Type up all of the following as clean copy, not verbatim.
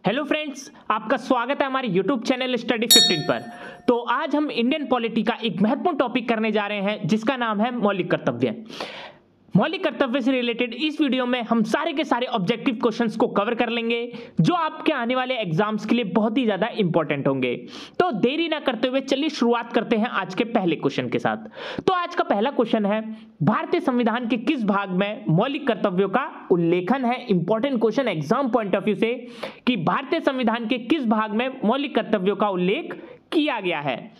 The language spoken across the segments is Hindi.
हेलो फ्रेंड्स, आपका स्वागत है हमारे यूट्यूब चैनल स्टडी 15 पर। तो आज हम इंडियन पॉलिटी का एक महत्वपूर्ण टॉपिक करने जा रहे हैं जिसका नाम है मौलिक कर्तव्य। मौलिक कर्तव्य से रिलेटेड इस वीडियो में हम सारे के सारे ऑब्जेक्टिव क्वेश्चंस को कवर कर लेंगे जो आपके आने वाले एग्जाम्स के लिए बहुत ही ज्यादा इंपॉर्टेंट होंगे। तो देरी ना करते हुए चलिए शुरुआत करते हैं आज के पहले क्वेश्चन के साथ। तो आज का पहला क्वेश्चन है, भारतीय संविधान के किस भाग में मौलिक कर्तव्यों का उल्लेखन है। Important question exam point of view से कि भारतीय संविधान के किस भाग में मौलिक कर्तव्यों का उल्लेख किया गया है।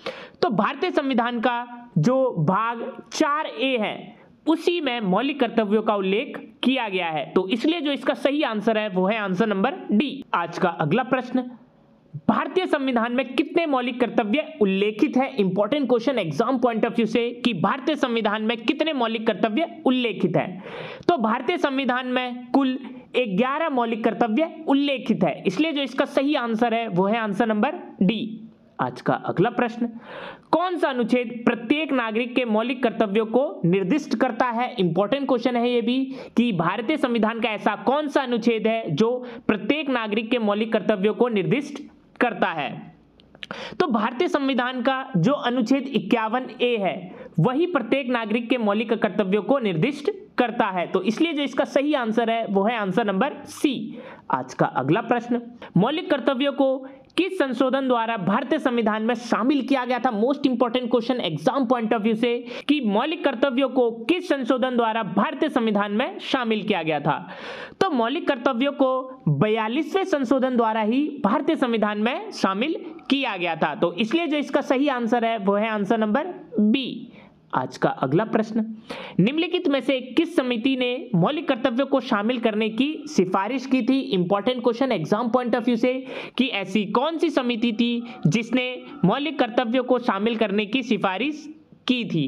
तो भारतीय संविधान का जो भाग 4A है उसी में मौलिक कर्तव्यों का उल्लेख किया गया है। तो इसलिए जो इसका सही आंसर है वो है आंसर नंबर डी। आज का अगला प्रश्न, भारतीय संविधान में कितने मौलिक कर्तव्य उल्लेखित है। Important question exam point of view से कि भारतीय संविधान में कितने मौलिक कर्तव्य उल्लेखित है। तो भारतीय संविधान में कुल 11 मौलिक कर्तव्य उल्लेखित है, इसलिए जो इसका सही आंसर है वो है आंसर नंबर डी। आज का अगला प्रश्न, कौन सा अनुच्छेद प्रत्येक नागरिक के मौलिक कर्तव्यों को निर्दिष्ट करता है। इंपॉर्टेंट क्वेश्चन है ये भी कि भारतीय संविधान का ऐसा कौन सा अनुच्छेद है जो प्रत्येक नागरिक के मौलिक कर्तव्यों को निर्दिष्ट करता है। तो भारतीय संविधान का जो अनुच्छेद 51A है वही प्रत्येक नागरिक के मौलिक कर्तव्यों को निर्दिष्ट करता है। तो इसलिए जो इसका सही आंसर है वो है आंसर नंबर सी। आज का अगला प्रश्न, मौलिक कर्तव्यों को किस संशोधन द्वारा भारतीय संविधान में शामिल किया गया था। Most important question exam point of view से कि मौलिक कर्तव्यों को किस संशोधन द्वारा भारतीय संविधान में शामिल किया गया था। तो मौलिक कर्तव्यों को 42वें संशोधन द्वारा ही भारतीय संविधान में शामिल किया गया था। तो इसलिए जो इसका सही आंसर है वो है आंसर नंबर बी। आज का अगला प्रश्न, निम्नलिखित में से किस समिति ने मौलिक कर्तव्यों को शामिल करने की सिफारिश की थी। Important question exam point of view से कि ऐसी कौन सी समिति थी जिसने मौलिक कर्तव्यों को शामिल करने की सिफारिश की थी।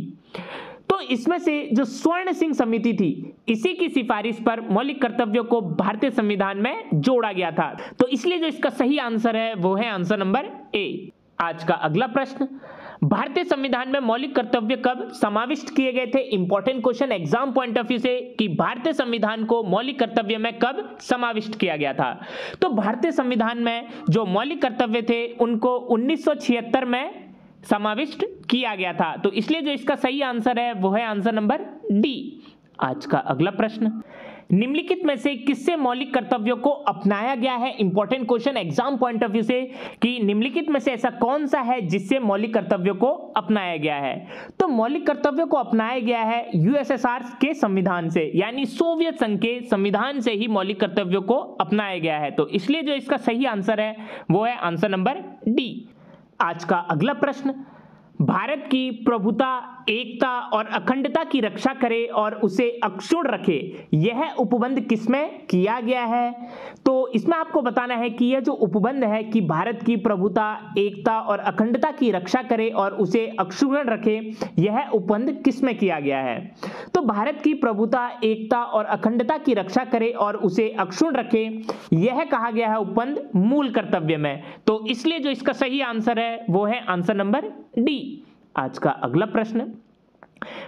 तो इसमें से जो स्वर्ण सिंह समिति थी इसी की सिफारिश पर मौलिक कर्तव्यों को भारतीय संविधान में जोड़ा गया था। तो इसलिए जो इसका सही आंसर है वो है आंसर नंबर ए। आज का अगला प्रश्न, भारतीय संविधान में मौलिक कर्तव्य कब समाविष्ट किए गए थे। Important question exam point of view से कि भारतीय संविधान को मौलिक कर्तव्य में कब समाविष्ट किया गया था। तो भारतीय संविधान में जो मौलिक कर्तव्य थे उनको 1976 में समाविष्ट किया गया था। तो इसलिए जो इसका सही आंसर है वो है आंसर नंबर डी। आज का अगला प्रश्न, निम्नलिखित में से किससे मौलिक कर्तव्यों को अपनाया गया है। Important question exam point of view से कि निम्नलिखित में से ऐसा कौन सा है जिससे मौलिक कर्तव्यों को अपनाया गया है। तो मौलिक कर्तव्यों को अपनाया गया है यूएसएसआर के संविधान से, यानी सोवियत संघ के संविधान से ही मौलिक कर्तव्यों को अपनाया गया है। तो इसलिए जो इसका सही आंसर है वो है आंसर नंबर डी। आज का अगला प्रश्न, भारत की प्रभुता, एकता और अखंडता की रक्षा करे और उसे अक्षुण्ण रखे, यह उपबंध किसमें किया गया है। तो इसमें आपको बताना है कि यह जो उपबंध है कि भारत की प्रभुता, एकता और अखंडता की रक्षा करे और उसे अक्षुण्ण रखे, यह उपबंध किसमें किया गया है। तो भारत की प्रभुता, एकता और अखंडता की रक्षा करे और उसे अक्षुण्ण रखे, यह कहा गया है उपबंध मूल कर्तव्य में। तो इसलिए जो इसका सही आंसर है वो है आंसर नंबर डी। आज का अगला प्रश्न,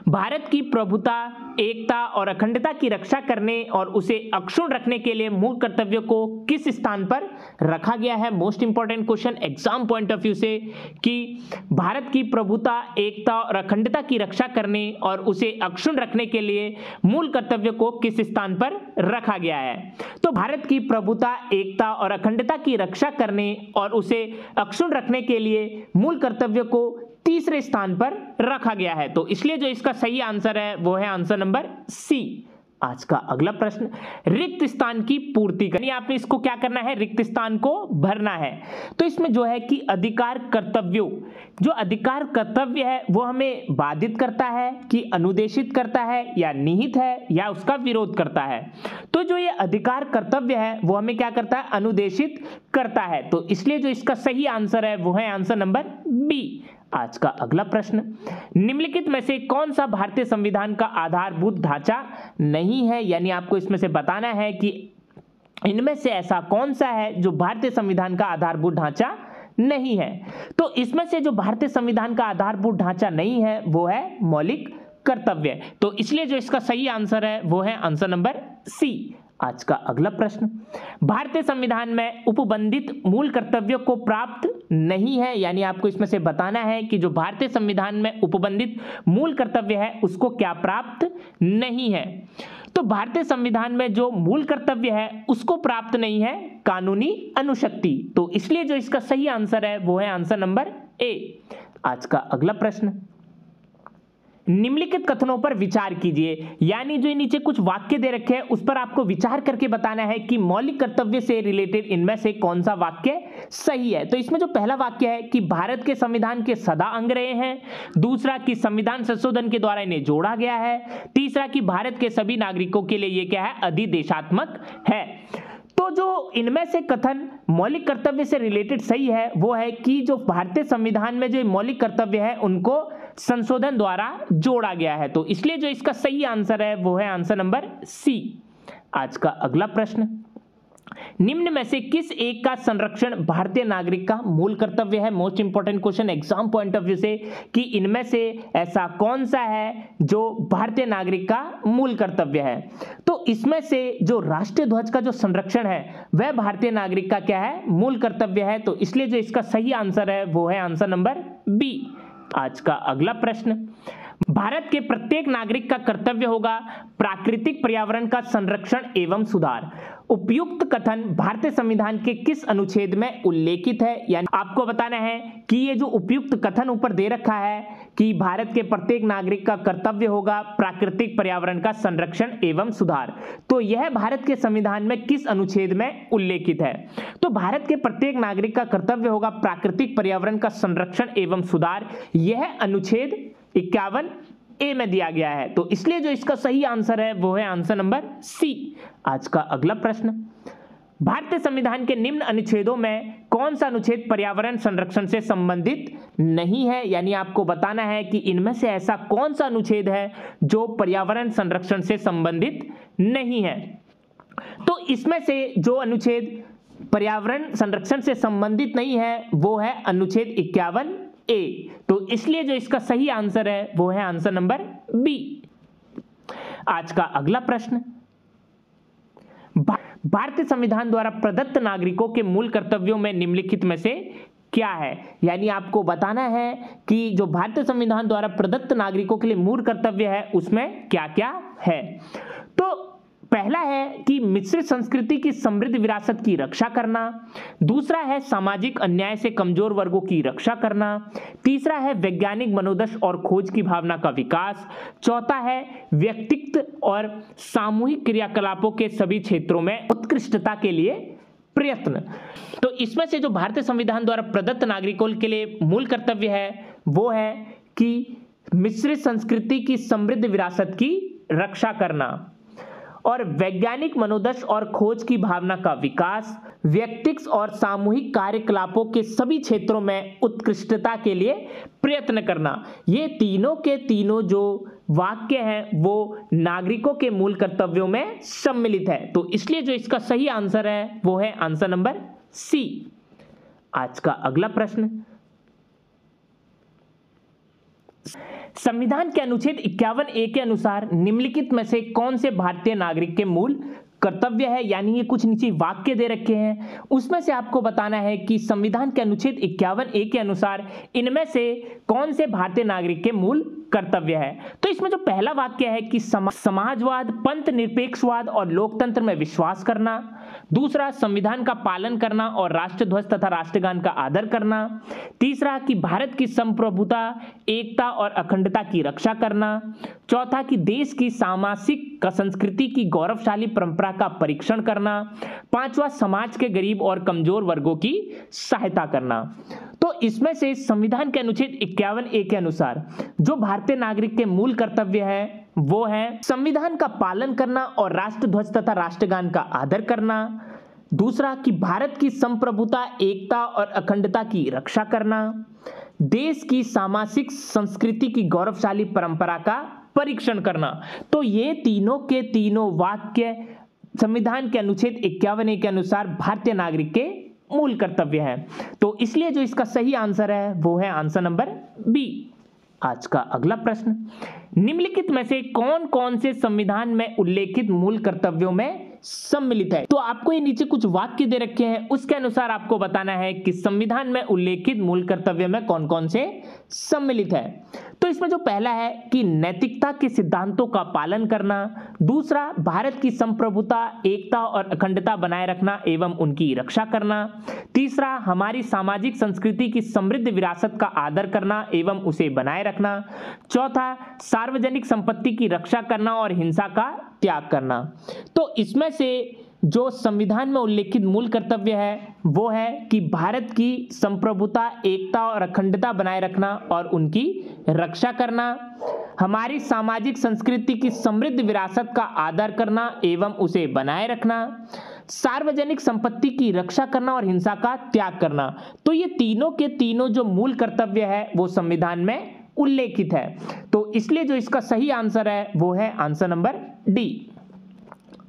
भारत की प्रभुता, एकता और अखंडता की रक्षा करने और उसे अक्षुण्ण रखने के लिए मूल कर्तव्यों को किस स्थान पर रखा गया है। Most important question exam point of view से कि भारत की प्रभुता, एकता और अखंडता की रक्षा करने और उसे अक्षुण्ण रखने के लिए मूल कर्तव्य को किस स्थान पर रखा गया है। तो भारत की प्रभुता, एकता और अखंडता की रक्षा करने और उसे अक्षुण्ण रखने के लिए मूल कर्तव्य को तीसरे स्थान पर रखा गया है। तो इसलिए जो इसका सही आंसर है वो है आंसर नंबर सी। आज का अगला प्रश्न, रिक्त स्थान की पूर्ति करनी, आपने इसको क्या करना है, रिक्त स्थान को भरना है। तो इसमें जो है कि अधिकार कर्तव्यों, जो अधिकार कर्तव्य है वो हमें बाधित करता है कि अनुदेशित करता है या निहित है या उसका विरोध करता है। तो जो ये अधिकार कर्तव्य है वो हमें क्या करता है, अनुदेशित करता है। तो इसलिए जो इसका सही आंसर है वो है आंसर नंबर बी। आज का अगला प्रश्न, निम्नलिखित में से कौन सा भारतीय संविधान का आधारभूत ढांचा नहीं है। यानी आपको इसमें से बताना है कि इनमें से ऐसा कौन सा है जो भारतीय संविधान का आधारभूत ढांचा नहीं है। तो इसमें से जो भारतीय संविधान का आधारभूत ढांचा नहीं है वो है मौलिक कर्तव्य। तो इसलिए जो इसका सही आंसर है वो है आंसर नंबर सी। आज का अगला प्रश्न, भारतीय संविधान में उपबंधित मूल कर्तव्यों को प्राप्त नहीं है, यानी आपको इसमें से बताना है कि जो भारतीय संविधान में उपबंधित मूल कर्तव्य है उसको क्या प्राप्त नहीं है। तो भारतीय संविधान में जो मूल कर्तव्य है उसको प्राप्त नहीं है कानूनी अनुशक्ति, तो इसलिए जो इसका सही आंसर है वो है आंसर नंबर ए। आज का अगला प्रश्न, निम्नलिखित कथनों पर विचार कीजिए, यानी जो नीचे कुछ वाक्य दे रखे हैं उस पर आपको विचार करके बताना है कि मौलिक कर्तव्य से रिलेटेड इनमें से कौन सा वाक्य सही है। तो इसमें जो पहला वाक्य है कि भारत के संविधान के सदा अंग रहे हैं, दूसरा कि संविधान संशोधन के द्वारा इन्हें जोड़ा गया है, तीसरा कि भारत के सभी नागरिकों के लिए ये क्या है, अधिदेशात्मक है। तो जो इनमें से कथन मौलिक कर्तव्य से रिलेटेड सही है वो है कि जो भारतीय संविधान में जो मौलिक कर्तव्य है उनको संशोधन द्वारा जोड़ा गया है, तो इसलिए जो इसका सही आंसर है वो है आंसर नंबर सी। आज का अगला प्रश्न, निम्न में से किस एक का संरक्षण भारतीय नागरिक का मूल कर्तव्य है। Most important question exam point of view से कि इनमें से ऐसा कौन सा है जो भारतीय नागरिक का मूल कर्तव्य है। तो इसमें से जो राष्ट्रीय ध्वज का जो संरक्षण है वह भारतीय नागरिक का क्या है, मूल कर्तव्य है, तो इसलिए जो इसका सही आंसर है वो है आंसर नंबर बी। आज का अगला प्रश्न, भारत के प्रत्येक नागरिक का कर्तव्य होगा प्राकृतिक पर्यावरण का संरक्षण एवं सुधार। उपयुक्त कथन भारतीय संविधान के किस अनुच्छेद में उल्लेखित है, यानी आपको बताना है कि ये जो उपयुक्त कथन ऊपर दे रखा है कि भारत के प्रत्येक नागरिक का कर्तव्य होगा प्राकृतिक पर्यावरण का संरक्षण एवं सुधार, तो यह भारत के संविधान में किस अनुच्छेद में उल्लेखित है। तो भारत के प्रत्येक नागरिक का कर्तव्य होगा प्राकृतिक पर्यावरण का संरक्षण एवं सुधार, यह अनुच्छेद 51 ए में दिया गया है, तो इसलिए जो इसका सही आंसर है वो है आंसर नंबर सी। आज का अगला प्रश्न, भारतीय संविधान के निम्न अनुच्छेदों में कौन सा अनुच्छेद पर्यावरण संरक्षण से संबंधित नहीं है, यानी आपको बताना है कि इनमें से ऐसा कौन सा अनुच्छेद है जो पर्यावरण संरक्षण से संबंधित नहीं है। तो इसमें से जो अनुच्छेद पर्यावरण संरक्षण से संबंधित नहीं है वो है अनुच्छेद 51 ए, तो इसलिए जो इसका सही आंसर है वो है आंसर नंबर बी। आज का अगला प्रश्न, भारतीय संविधान द्वारा प्रदत्त नागरिकों के मूल कर्तव्यों में निम्नलिखित में से क्या है, यानी आपको बताना है कि जो भारतीय संविधान द्वारा प्रदत्त नागरिकों के लिए मूल कर्तव्य है उसमें क्या क्या है। तो पहला है कि मिश्रित संस्कृति की समृद्ध विरासत की रक्षा करना, दूसरा है सामाजिक अन्याय से कमजोर वर्गों की रक्षा करना, तीसरा है वैज्ञानिक मनोदश और खोज की भावना का विकास, चौथा है व्यक्तित्व और सामूहिक क्रियाकलापों के सभी क्षेत्रों में उत्कृष्टता के लिए प्रयत्न। तो इसमें से जो भारतीय संविधान द्वारा प्रदत्त नागरिकों के लिए मूल कर्तव्य है वो है कि मिश्रित संस्कृति की समृद्ध विरासत की रक्षा करना और वैज्ञानिक मनोदश और खोज की भावना का विकास, व्यक्तित्व और सामूहिक कार्यकलापों के सभी क्षेत्रों में उत्कृष्टता के लिए प्रयत्न करना। ये तीनों के तीनों जो वाक्य हैं वो नागरिकों के मूल कर्तव्यों में सम्मिलित है, तो इसलिए जो इसका सही आंसर है वो है आंसर नंबर सी। आज का अगला प्रश्न, संविधान के अनुच्छेद 51 ए के अनुसार निम्नलिखित में से कौन से भारतीय नागरिक के मूल कर्तव्य है, यानी ये कुछ नीचे वाक्य दे रखे हैं उसमें से आपको बताना है कि संविधान के अनुच्छेद 51 ए के अनुसार इनमें से कौन से भारतीय नागरिक के मूल कर्तव्य है। तो इसमें जो पहला वाक्य है कि समाजवाद, पंथ निरपेक्षवाद और लोकतंत्र में विश्वास करना, दूसरा संविधान का पालन करना और राष्ट्रध्वज तथा राष्ट्रगान का आदर करना, तीसरा कि भारत की संप्रभुता, एकता और अखंडता की रक्षा करना, चौथा कि देश की सामाजिक संस्कृति की गौरवशाली परंपरा का परीक्षण करना, पांचवा समाज के गरीब और कमजोर वर्गों की सहायता करना। तो इसमें से संविधान के अनुच्छेद 51 ए के अनुसार जो भारतीय नागरिक के मूल कर्तव्य है वो है संविधान का पालन करना और राष्ट्रध्वज तथा राष्ट्रगान का आदर करना, दूसरा कि भारत की संप्रभुता, एकता और अखंडता की रक्षा करना, देश की सामाजिक संस्कृति की गौरवशाली परंपरा का परीक्षण करना। तो ये तीनों के तीनों वाक्य संविधान के अनुच्छेद 51 ए के अनुसार भारतीय नागरिक के मूल कर्तव्य है, तो इसलिए जो इसका सही आंसर है वो है आंसर नंबर बी। आज का अगला प्रश्न, निम्नलिखित में से कौन कौन से संविधान में उल्लेखित मूल कर्तव्यों में सम्मिलित है। तो आपको ये नीचे कुछ वाक्य दे रखे हैं, उसके अनुसार आपको बताना है कि संविधान में उल्लेखित मूल कर्तव्य में कौन कौन से सम्मिलित है। तो इसमें जो पहला है कि नैतिकता के सिद्धांतों का पालन करना, दूसरा भारत की संप्रभुता, एकता और अखंडता बनाए रखना एवं उनकी रक्षा करना, तीसरा हमारी सामाजिक संस्कृति की समृद्ध विरासत का आदर करना एवं उसे बनाए रखना, चौथा सार्वजनिक संपत्ति की रक्षा करना और हिंसा का त्याग करना। तो इसमें से जो संविधान में उल्लेखित मूल कर्तव्य है वो है कि भारत की संप्रभुता, एकता और अखंडता बनाए रखना और उनकी रक्षा करना, हमारी सामाजिक संस्कृति की समृद्ध विरासत का आदर करना एवं उसे बनाए रखना, सार्वजनिक संपत्ति की रक्षा करना और हिंसा का त्याग करना। तो ये तीनों के तीनों जो मूल कर्तव्य है वो संविधान में उल्लेखित है। तो इसलिए जो इसका सही आंसर है वो है आंसर नंबर डी।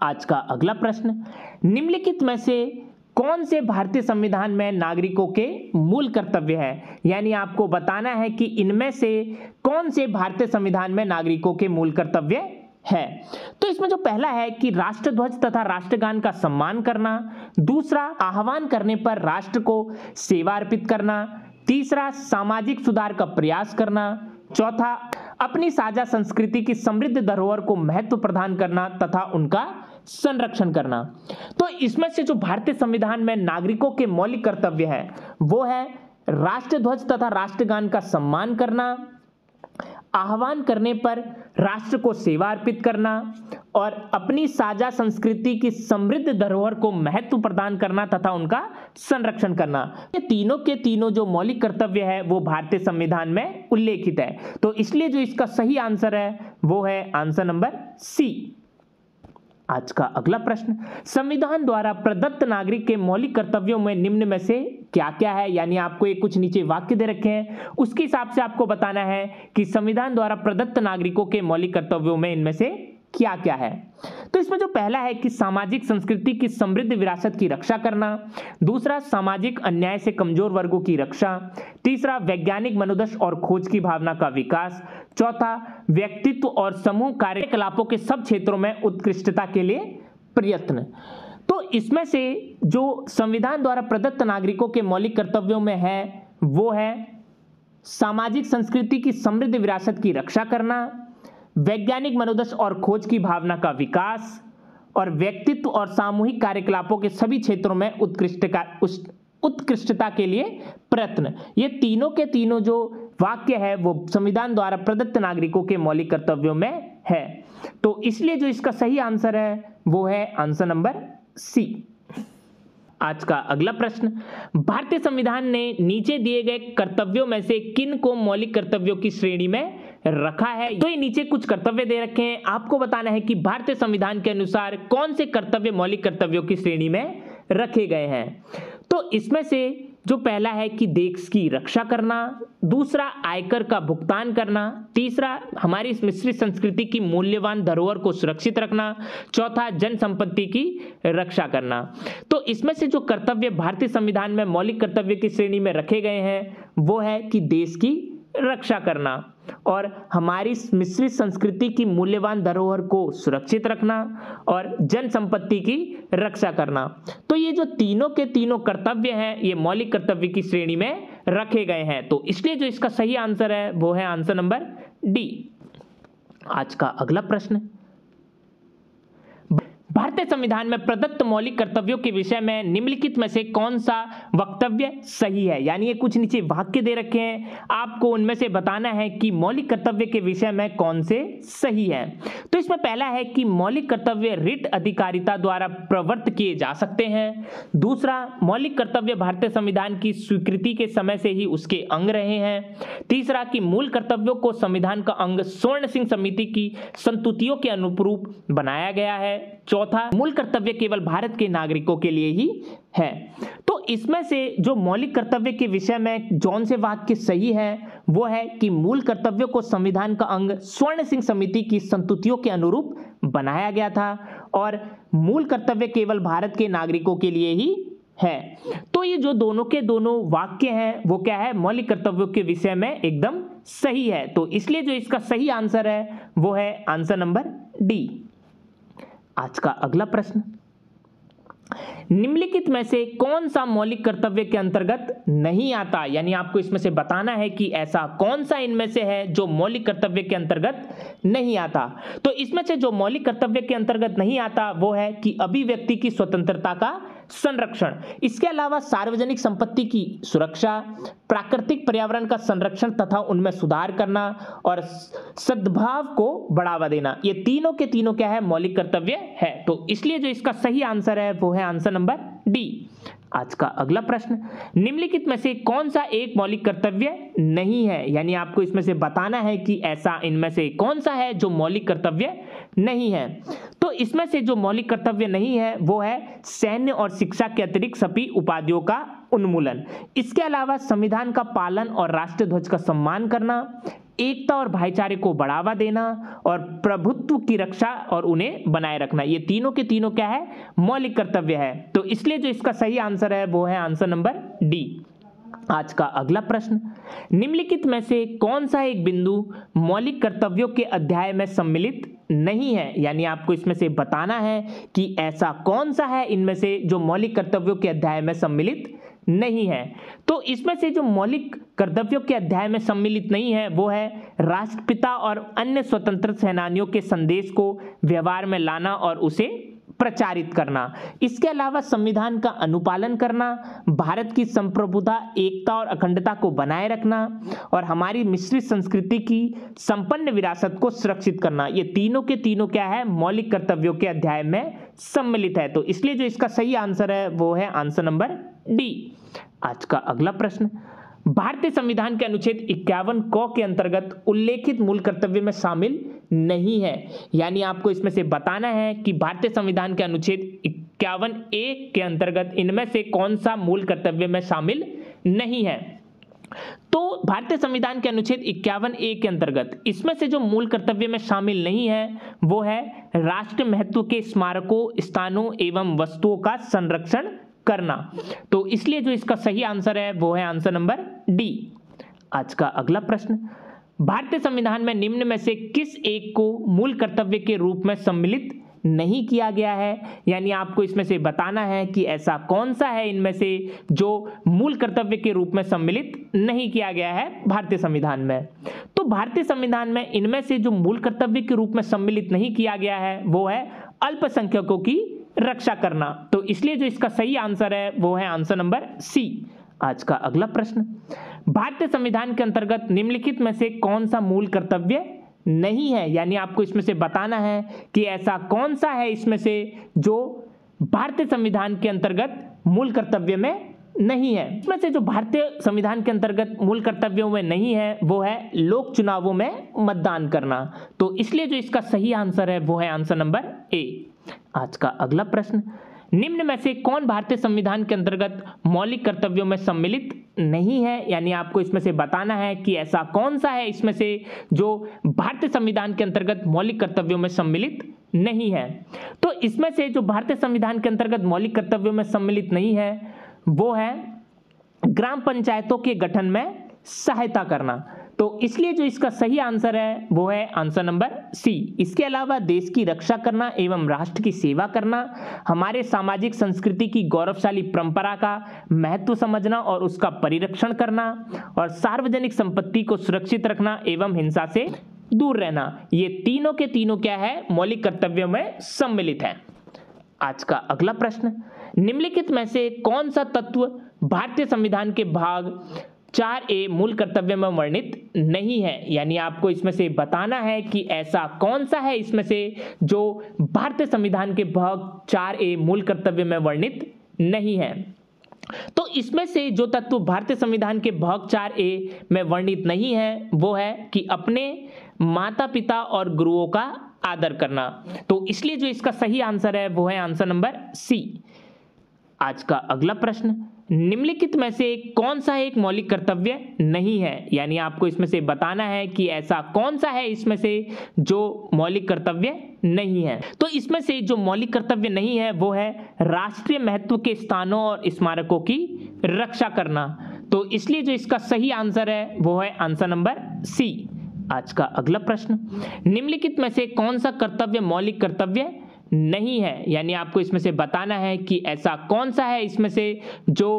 आज का अगला प्रश्न, निम्नलिखित में से कौन से भारतीय संविधान में नागरिकों के मूल कर्तव्य है, यानी आपको बताना है कि इनमें से कौन से भारतीय संविधान में नागरिकों के मूल कर्तव्य है। तो इसमें जो पहला है कि राष्ट्रध्वज तथा राष्ट्रगान का सम्मान करना, दूसरा आह्वान करने पर राष्ट्र को सेवा अर्पित करना, तीसरा सामाजिक सुधार का प्रयास करना, चौथा अपनी साझा संस्कृति की समृद्ध धरोहर को महत्व प्रदान करना तथा उनका संरक्षण करना। तो इसमें से जो भारतीय संविधान में नागरिकों के मौलिक कर्तव्य है वो है राष्ट्रध्वज तथा राष्ट्रगान का सम्मान करना, आह्वान करने पर राष्ट्र को सेवा अर्पित करना और अपनी साझा संस्कृति की समृद्ध धरोहर को महत्व प्रदान करना तथा उनका संरक्षण करना। ये तीनों के तीनों जो मौलिक कर्तव्य है वो भारतीय संविधान में उल्लेखित है। तो इसलिए जो इसका सही आंसर है वो है आंसर नंबर सी। आज का अगला प्रश्न, संविधान द्वारा प्रदत्त नागरिक के मौलिक कर्तव्यों में निम्न में से क्या क्या है, यानी आपको ये कुछ नीचे वाक्य दे रखे हैं, उसके हिसाब से आपको बताना है कि संविधान द्वारा प्रदत्त नागरिकों के मौलिक कर्तव्यों में इनमें से क्या क्या है। तो इसमें जो पहला है कि सामाजिक संस्कृति की समृद्ध विरासत की रक्षा करना, दूसरा सामाजिक अन्याय से कमजोर वर्गों की रक्षा, तीसरा वैज्ञानिक मनोदर्श और खोज की भावना का विकास, चौथा व्यक्तित्व और समूह कार्यकलापों के सब क्षेत्रों में उत्कृष्टता के लिए प्रयत्न। तो इसमें से जो संविधान द्वारा प्रदत्त नागरिकों के मौलिक कर्तव्यों में है वो है सामाजिक संस्कृति की समृद्ध विरासत की रक्षा करना, वैज्ञानिक मनोदर्श और खोज की भावना का विकास और व्यक्तित्व और सामूहिक कार्यकलापों के सभी क्षेत्रों में उत्कृष्टता के लिए प्रयत्न। ये तीनों के तीनों जो वाक्य है वो संविधान द्वारा प्रदत्त नागरिकों के मौलिक कर्तव्यों में है। तो इसलिए जो इसका सही आंसर है वो है आंसर नंबर सी। आज का अगला प्रश्न, भारतीय संविधान ने नीचे दिए गए कर्तव्यों में से किन को मौलिक कर्तव्यों की श्रेणी में रखा है। तो ये नीचे कुछ कर्तव्य दे रखे हैं, आपको बताना है कि भारतीय संविधान के अनुसार कौन से कर्तव्य मौलिक कर्तव्यों की श्रेणी में रखे गए हैं। तो इसमें से जो पहला है कि देश की रक्षा करना, दूसरा आयकर का भुगतान करना, तीसरा हमारी मिश्रित संस्कृति की मूल्यवान धरोहर को सुरक्षित रखना, चौथा जन संपत्ति की रक्षा करना। तो इसमें से जो कर्तव्य भारतीय संविधान में मौलिक कर्तव्य की श्रेणी में रखे गए हैं वो है कि देश की रक्षा करना और हमारी मिश्रित संस्कृति की मूल्यवान धरोहर को सुरक्षित रखना और जन संपत्ति की रक्षा करना। तो ये जो तीनों के तीनों कर्तव्य हैं ये मौलिक कर्तव्य की श्रेणी में रखे गए हैं। तो इसलिए जो इसका सही आंसर है वो है आंसर नंबर डी। आज का अगला प्रश्न, भारतीय संविधान में प्रदत्त मौलिक कर्तव्यों के विषय में निम्नलिखित में से कौन सा वक्तव्य सही है, यानी ये कुछ नीचे वाक्य दे रखे हैं, आपको उनमें से बताना है कि मौलिक कर्तव्य के विषय में कौन से सही है। तो इसमें पहला है कि मौलिक कर्तव्य रिट अधिकारिता द्वारा प्रवृत्त किए जा सकते हैं, दूसरा मौलिक कर्तव्य भारतीय संविधान की स्वीकृति के समय से ही उसके अंग रहे हैं, तीसरा कि मूल कर्तव्यों को संविधान का अंग स्वर्ण सिंह समिति की संस्तुतियों के अनुरूप बनाया गया है, चौथा मूल कर्तव्य केवल भारत के नागरिकों के लिए ही है। तो इसमें से जो मौलिक कर्तव्य के विषय में जौन से वाक्य सही है वो है कि मूल कर्तव्यों को संविधान का अंग स्वर्ण सिंह समिति की संस्तुतियों के अनुरूप बनाया गया था और मूल कर्तव्य केवल भारत के नागरिकों के लिए ही है। तो ये जो दोनों के दोनों वाक्य हैं वो क्या है, मौलिक कर्तव्यों के विषय में एकदम सही है। तो इसलिए जो इसका सही आंसर है वो है आंसर नंबर डी। आज का अगला प्रश्न, निम्नलिखित में से कौन सा मौलिक कर्तव्य के अंतर्गत नहीं आता, यानी आपको इसमें से बताना है कि ऐसा कौन सा इनमें से है जो मौलिक कर्तव्य के अंतर्गत नहीं आता। तो इसमें से जो मौलिक कर्तव्य के अंतर्गत नहीं आता वो है कि अभिव्यक्ति की स्वतंत्रता का संरक्षण, इसके अलावा सार्वजनिक संपत्ति की सुरक्षा, प्राकृतिक पर्यावरण का संरक्षण तथा उनमें सुधार करना और सद्भाव को बढ़ावा देना, ये तीनों के तीनों क्या है, मौलिक कर्तव्य है। तो इसलिए जो इसका सही आंसर है वो है आंसर नंबर डी। आज का अगला प्रश्न, निम्नलिखित में से कौन सा एक मौलिक कर्तव्य नहीं है, यानी आपको इसमें से बताना है कि ऐसा इनमें से कौन सा है जो मौलिक कर्तव्य नहीं है। तो इसमें से जो मौलिक कर्तव्य नहीं है वो है सैन्य और शिक्षा के अतिरिक्त सभी उपाधियों का उन्मूलन, इसके अलावा संविधान का पालन और राष्ट्रीय ध्वज का सम्मान करना, एकता और भाईचारे को बढ़ावा देना और प्रभुत्व की रक्षा और उन्हें बनाए रखना, ये तीनों के तीनों क्या है, मौलिक कर्तव्य है। तो इसलिए जो इसका सही आंसर है वो है आंसर नंबर डी। आज का अगला प्रश्न, निम्नलिखित में से कौन सा एक बिंदु मौलिक कर्तव्यों के अध्याय में सम्मिलित नहीं है, यानी आपको इसमें से बताना है कि ऐसा कौन सा है इनमें से जो मौलिक कर्तव्यों के अध्याय में सम्मिलित नहीं है। तो इसमें से जो मौलिक कर्तव्यों के अध्याय में सम्मिलित नहीं है वो है राष्ट्रपिता और अन्य स्वतंत्र सेनानियों के संदेश को व्यवहार में लाना और उसे प्रचारित करना, इसके अलावा संविधान का अनुपालन करना, भारत की संप्रभुता, एकता और अखंडता को बनाए रखना और हमारी मिश्रित संस्कृति की संपन्न विरासत को सुरक्षित करना, ये तीनों के तीनों क्या है, मौलिक कर्तव्यों के अध्याय में सम्मिलित है। तो इसलिए जो इसका सही आंसर है वो है आंसर नंबर डी। आज का अगला प्रश्न, भारतीय संविधान के अनुच्छेद 51 क के अंतर्गत उल्लेखित मूल कर्तव्य में शामिल नहीं है, यानी आपको इसमें से बताना है कि भारतीय संविधान के अनुच्छेद 51 ए के अंतर्गत इनमें से कौन सा मूल कर्तव्य में शामिल नहीं है। तो भारतीय संविधान के अनुच्छेद 51 ए के अंतर्गत इसमें से जो मूल कर्तव्य में शामिल नहीं है वो है राष्ट्र महत्व के स्मारकों, स्थानों एवं वस्तुओं का संरक्षण करना। तो इसलिए जो इसका सही आंसर है वो है आंसर नंबर डी। आज का अगला प्रश्न, भारतीय संविधान में निम्न में से किस एक को मूल कर्तव्य के रूप में सम्मिलित नहीं किया गया है, यानी आपको इसमें से बताना है कि ऐसा कौन सा है इनमें से जो मूल कर्तव्य के रूप में सम्मिलित नहीं किया गया है भारतीय संविधान में। तो भारतीय संविधान में इनमें से जो मूल कर्तव्य के रूप में सम्मिलित नहीं किया गया है वो है अल्पसंख्यकों की रक्षा करना। तो इसलिए जो इसका सही आंसर है वो है आंसर नंबर सी। आज का अगला प्रश्न, भारतीय संविधान के अंतर्गत निम्नलिखित में से कौन सा मूल कर्तव्य नहीं है, यानी आपको इसमें से बताना है कि ऐसा कौन सा है इसमें से जो भारतीय संविधान के अंतर्गत मूल कर्तव्य में नहीं है। इसमें से जो भारतीय संविधान के अंतर्गत मूल कर्तव्यों में नहीं है वो है लोक चुनावों में मतदान करना। तो इसलिए जो इसका सही आंसर है वो है आंसर नंबर ए। आज का अगला प्रश्न, निम्न में से कौन भारतीय संविधान के अंतर्गत मौलिक कर्तव्यों में सम्मिलित नहीं है, यानी आपको इसमें से बताना है कि ऐसा कौन सा है इसमें से जो भारतीय संविधान के अंतर्गत मौलिक कर्तव्यों में सम्मिलित नहीं है। तो इसमें से जो भारतीय संविधान के अंतर्गत मौलिक कर्तव्यों में सम्मिलित नहीं है वो है ग्राम पंचायतों के गठन में सहायता करना। तो इसलिए जो इसका सही आंसर है वो है आंसर नंबर सी। इसके अलावा देश की रक्षा करना एवं राष्ट्र की सेवा करना, हमारे सामाजिक संस्कृति की गौरवशाली परंपरा का महत्व समझना और उसका परिरक्षण करना और सार्वजनिक संपत्ति को सुरक्षित रखना एवं हिंसा से दूर रहना, ये तीनों के तीनों क्या है, मौलिक कर्तव्यों में सम्मिलित है। आज का अगला प्रश्न, निम्नलिखित में से कौन सा तत्व भारतीय संविधान के भाग 4A मूल कर्तव्य में वर्णित नहीं है, यानी आपको इसमें से बताना है कि ऐसा कौन सा है इसमें से जो भारतीय संविधान के भाग 4A मूल कर्तव्य में वर्णित नहीं है। तो इसमें से जो तत्व भारतीय संविधान के भाग 4A में वर्णित नहीं है वो है कि अपने माता पिता और गुरुओं का आदर करना। तो इसलिए जो इसका सही आंसर है वो है आंसर नंबर सी। आज का अगला प्रश्न, निम्नलिखित में से कौन सा एक मौलिक कर्तव्य नहीं है, यानी आपको इसमें से बताना है कि ऐसा कौन सा है इसमें से जो मौलिक कर्तव्य नहीं है। तो इसमें से जो मौलिक कर्तव्य नहीं है वो है राष्ट्रीय महत्व के स्थानों और स्मारकों की रक्षा करना। तो इसलिए जो इसका सही आंसर है वो है आंसर नंबर सी। आज का अगला प्रश्न, निम्नलिखित में से कौन सा कर्तव्य मौलिक कर्तव्य नहीं है, यानी आपको इसमें से बताना है कि ऐसा कौन सा है इसमें से जो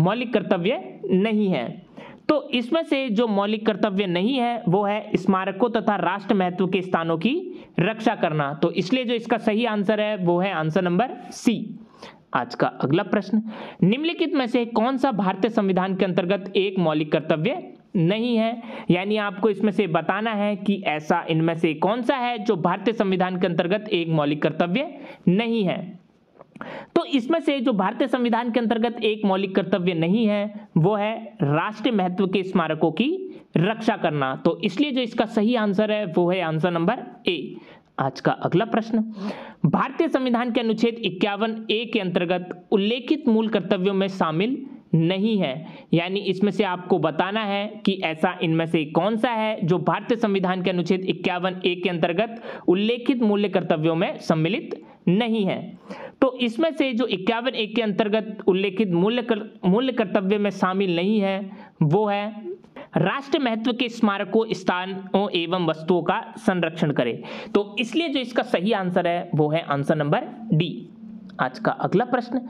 मौलिक कर्तव्य नहीं है। तो इसमें से जो मौलिक कर्तव्य नहीं है वो है स्मारकों तथा राष्ट्र महत्व के स्थानों की रक्षा करना। तो इसलिए जो इसका सही आंसर है वो है आंसर नंबर सी। आज का अगला प्रश्न, निम्नलिखित में से कौन सा भारतीय संविधान के अंतर्गत एक मौलिक कर्तव्य नहीं है, यानी आपको इसमें से बताना है कि ऐसा इनमें से कौन सा है जो भारतीय संविधान के अंतर्गत एक मौलिक कर्तव्य नहीं है। तो इसमें से जो भारतीय संविधान के अंतर्गत एक मौलिक कर्तव्य नहीं है वो है राष्ट्रीय महत्व के स्मारकों की रक्षा करना। तो इसलिए जो इसका सही आंसर है वो है आंसर नंबर ए। आज का अगला प्रश्न, भारतीय संविधान के अनुच्छेद 51A के अंतर्गत उल्लेखित मूल कर्तव्यों में शामिल नहीं है, यानी इसमें से आपको बताना है कि ऐसा इनमें से कौन सा है जो भारतीय संविधान के अनुच्छेद 51A के अंतर्गत उल्लेखित मूल्य कर्तव्यों में सम्मिलित नहीं है। तो इसमें से जो 51A के अंतर्गत उल्लेखित मूल्य कर्तव्य में शामिल नहीं है वो है राष्ट्र महत्व के स्मारकों, स्थानों एवं वस्तुओं का संरक्षण करे। तो इसलिए जो इसका सही आंसर है वो है आंसर नंबर डी। आज का अगला प्रश्न,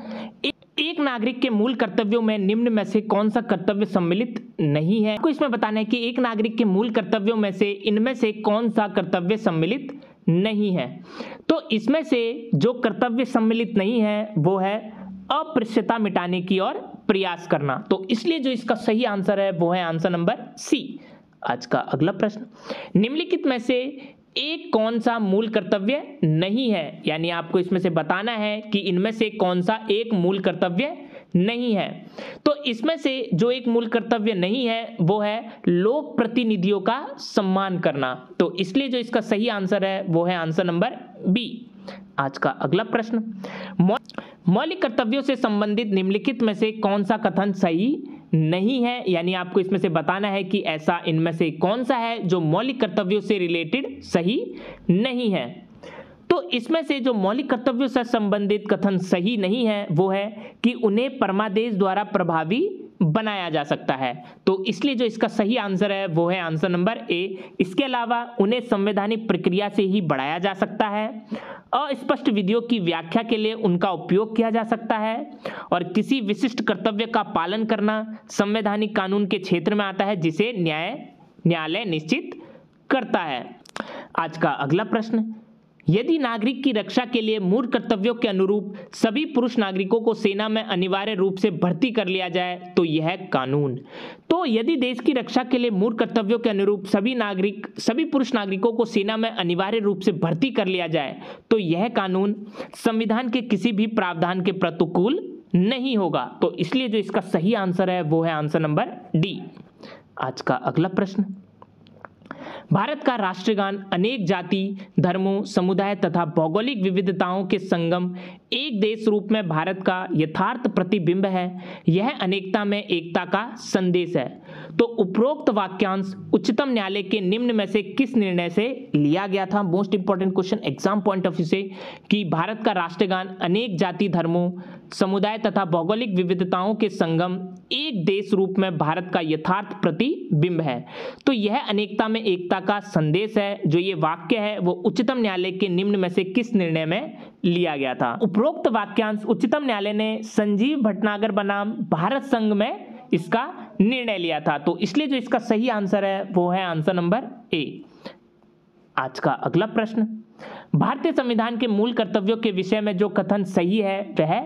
एक नागरिक के मूल कर्तव्यों में निम्न में से कौन सा कर्तव्य सम्मिलित नहीं है। आपको इसमें बताना है कि एक नागरिक के मूल कर्तव्यों में से इनमें से कौन सा कर्तव्य सम्मिलित नहीं है। तो इसमें से जो कर्तव्य सम्मिलित नहीं है वो है अस्पृश्यता मिटाने की ओर प्रयास करना। तो इसलिए जो इसका सही आंसर है वो है आंसर नंबर सी। आज का अगला प्रश्न, निम्नलिखित में से एक कौन सा मूल कर्तव्य नहीं है, यानी आपको इसमें से बताना है कि इनमें से कौन सा एक मूल कर्तव्य नहीं है। तो इसमें से जो एक मूल कर्तव्य नहीं है वो है लोक प्रतिनिधियों का सम्मान करना। तो इसलिए जो इसका सही आंसर है वो है आंसर नंबर बी। आज का अगला प्रश्न, मौलिक कर्तव्यों से संबंधित निम्नलिखित में से कौन सा कथन सही नहीं है, यानी आपको इसमें से बताना है कि ऐसा इनमें से कौन सा है जो मौलिक कर्तव्यों से रिलेटेड सही नहीं है। तो इसमें से जो मौलिक कर्तव्यों से संबंधित कथन सही नहीं है वो है कि उन्हें परमादेश द्वारा प्रभावी बनाया जा सकता है। तो इसलिए जो इसका सही आंसर है वो है आंसर नंबर ए। इसके अलावा उन्हें संवैधानिक प्रक्रिया से ही बढ़ाया जा सकता है, अस्पष्ट विधियों की व्याख्या के लिए उनका उपयोग किया जा सकता है, और किसी विशिष्ट कर्तव्य का पालन करना संवैधानिक कानून के क्षेत्र में आता है जिसे न्यायालय निश्चित करता है। आज का अगला प्रश्न, यदि नागरिक की रक्षा के लिए मूल कर्तव्यों के अनुरूप सभी पुरुष नागरिकों को सेना में अनिवार्य रूप से भर्ती कर लिया जाए तो यह कानून। तो यदि देश की रक्षा के लिए मूल कर्तव्यों के अनुरूप सभी पुरुष नागरिकों को सेना में अनिवार्य रूप से भर्ती कर लिया जाए तो यह कानून संविधान के किसी भी प्रावधान के प्रतिकूल नहीं होगा। तो इसलिए जो इसका सही आंसर है वो है आंसर नंबर डी। आज का अगला प्रश्न, भारत का राष्ट्रगान अनेक जाति, धर्मों, समुदाय तथा भौगोलिक विविधताओं के संगम एक देश रूप में भारत का यथार्थ प्रतिबिंब है। यह अनेकता में एकता का संदेश है। तो उपरोक्त वाक्यांश उच्चतम न्यायालय के निम्न में से किस निर्णय से लिया गया था। Most important question exam point of view से, कि भारत का राष्ट्रगान अनेक जाति, धर्मों, समुदाय तथा भौगोलिक विविधताओं के संगम एक देश रूप में भारत का यथार्थ प्रतिबिंब है। तो यह अनेकता में एकता का संदेश है। जो ये वाक्य है वो उच्चतम न्यायालय के निम्न में से किस निर्णय में लिया गया था। उपरोक्त वाक्यांश उच्चतम न्यायालय ने संजीव भटनागर बनाम भारत संघ में इसका निर्णय लिया था। तो इसलिए जो इसका सही आंसर है वो है आंसर नंबर ए। आज का अगला प्रश्न, भारतीय संविधान के मूल कर्तव्यों के विषय में जो कथन सही है वह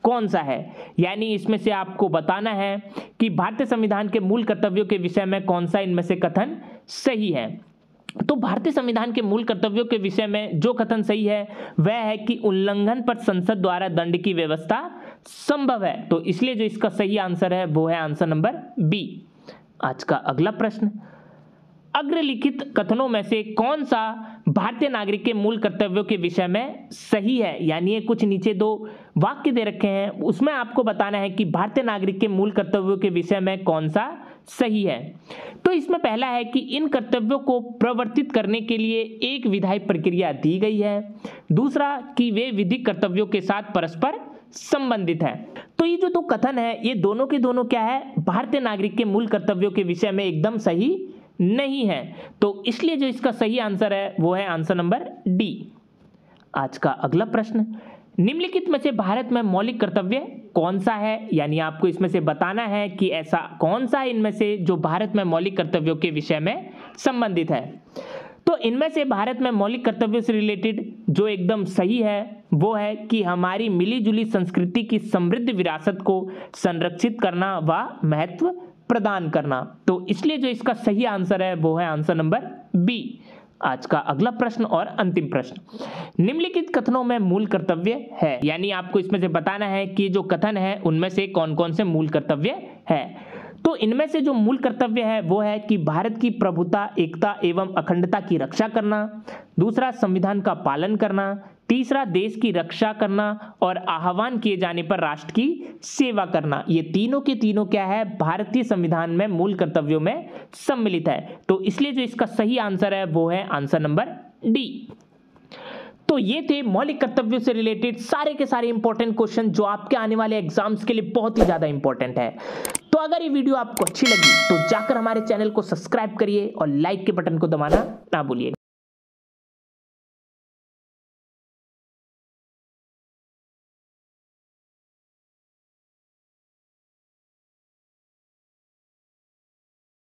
कौन सा है, यानी इसमें से आपको बताना है कि भारतीय संविधान के मूल कर्तव्यों के विषय में कौन सा इनमें से कथन सही है। तो भारतीय संविधान के मूल कर्तव्यों के विषय में जो कथन सही है वह है कि उल्लंघन पर संसद द्वारा दंड की व्यवस्था संभव है। तो इसलिए जो इसका सही आंसर है वो है आंसर नंबर बी। आज का अगला प्रश्न, अग्रलिखित कथनों में से कौन सा भारतीय नागरिक के मूल कर्तव्यों के विषय में सही है, यानी ये कुछ नीचे दो वाक्य दे रखे हैं, उसमें आपको बताना है कि भारतीय नागरिक के मूल कर्तव्यों के विषय में कौन सा सही है। तो इसमें पहला है कि इन कर्तव्यों को प्रवर्तित करने के लिए एक विधायी प्रक्रिया दी गई है। दूसरा कि वे विधिक कर्तव्यों के साथ परस्पर संबंधित है। तो ये जो दो कथन है ये दोनों के दोनों क्या है, भारतीय नागरिक के मूल कर्तव्यों के विषय में एकदम सही नहीं है। तो इसलिए जो इसका सही आंसर है वो है आंसर नंबर डी। आज का अगला प्रश्न, निम्नलिखित में से भारत में मौलिक कर्तव्य कौन सा है? यानी आपको इसमें से बताना है कि ऐसा कौन सा है इनमें से जो भारत में मौलिक कर्तव्यों के विषय में संबंधित है। तो इनमें से भारत में मौलिक कर्तव्यों से रिलेटेड जो एकदम सही है वो है कि हमारी मिलीजुली संस्कृति की समृद्ध विरासत को संरक्षित करना व महत्व प्रदान करना। तो इसलिए जो इसका सही आंसर है वो है आंसर नंबर बी। आज का अगला प्रश्न और अंतिम प्रश्न, निम्नलिखित कथनों में मूल कर्तव्य है? यानी आपको इसमें से बताना है कि जो कथन है उनमें से कौन कौन से मूल कर्तव्य है। तो इनमें से जो मूल कर्तव्य है वो है कि भारत की प्रभुता, एकता एवं अखंडता की रक्षा करना, दूसरा संविधान का पालन करना, तीसरा देश की रक्षा करना और आह्वान किए जाने पर राष्ट्र की सेवा करना। ये तीनों के तीनों क्या है, भारतीय संविधान में मूल कर्तव्यों में सम्मिलित है। तो इसलिए जो इसका सही आंसर है वो है आंसर नंबर डी। तो ये थे मौलिक कर्तव्यों से रिलेटेड सारे के सारे इंपॉर्टेंट क्वेश्चन जो आपके आने वाले एग्जाम्स के लिए बहुत ही ज्यादा इंपॉर्टेंट है। तो अगर ये वीडियो आपको अच्छी लगी तो जाकर हमारे चैनल को सब्सक्राइब करिए और लाइक के बटन को दबाना ना भूलिए।